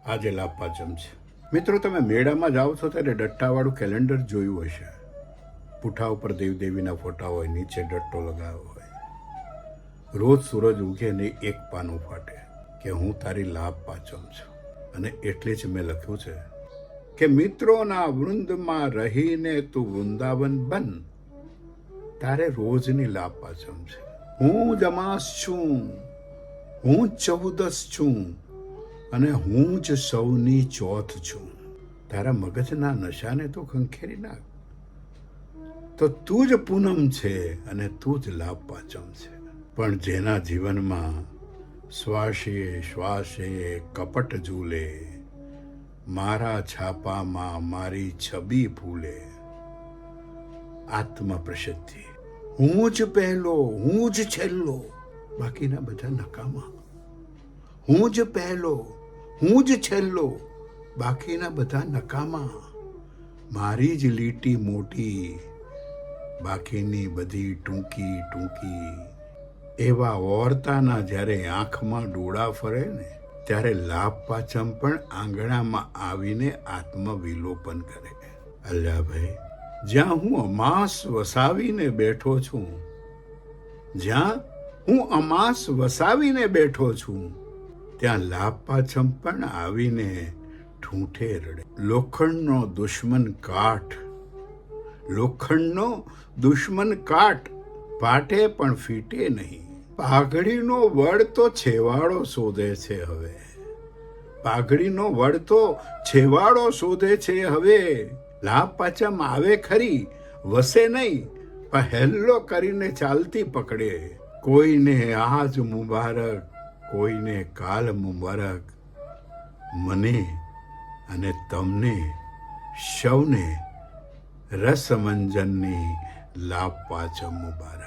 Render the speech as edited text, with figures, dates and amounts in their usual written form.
આજે લાભ પાંચમ છે. મિત્રો, તમે મેળામાં જાઓ છો ત્યારે ડટ્ટાવાળું કેલેન્ડર જોયું હશે. પૂઠા ઉપર દેવદેવીના ફોટા હોય, નીચે ડટ્ટો લગાવ્યો હોય. રોજ સૂરજ ઉગે ને એક પાનું ફાટે કે હું તારી લાભ પાંચમ છું. અને એટલે જ મેં લખ્યું છે કે મિત્રોના વૃંદમાં રહીને તું વૃંદાવન બન, તારે રોજની લાભ પાંચમ છે. હું જ અમાસ છું, હું જ 14 છું અને હું જ સૌની ચોથ છું. તારા મગજના નશાને તો ખંખેરી નાખ. તો તું જ પૂનમ છે અને તું જ લાભ પાંચમ છે. પણ જેના જીવનમાં શ્વાસે શ્વાસે કપટ ઝૂલે, મારા છાપામાં મારી છબી ફૂલે, આત્મ પ્રસિદ્ધિ, હું જ પહેલો, હું જ છેલ્લો, બાકીના બધા નકામા. હું જ પહેલો, હું જ છેલ્લો, બાકીના બધા નકામા. મારી જ લીટી મોટી, બાકીની બધી ટૂંકી ટૂંકી. એવા ઓરતાના જ્યારે આંખમાં ડોળા ફરે ને, ત્યારે લાભ પાંચમ પણ આંગણામાં આવીને આત્મવિલોપન કરે. અલ્યા ભાઈ, જ્યાં હું અમાસ વસાવીને બેઠો છું, જ્યાં હું અમાસ વસાવીને બેઠો છું, ત્યાં લાભ પાંચમ પણ આવીને ઠૂંઠે રડે. લોખંડનો દુશ્મન કાઠ, લોખંડનો દુશ્મન કાઠ, પાટે પણ ફીટે નહીં. પાઘડીનો વડ તો છેવાડો શોધે છે હવે, પાઘડીનો વડ તો છેવાડો શોધે છે હવે. લાભ પાંચમ આવે ખરી, વસે નહીં, પણ હેલ્લો કરીને ચાલતી પકડે. કોઈને આજ મુબારક, કોઈને કાલ મુબારક, મને અને તમને સૌને રસમંજનની લાભ પાંચમ મુબારક.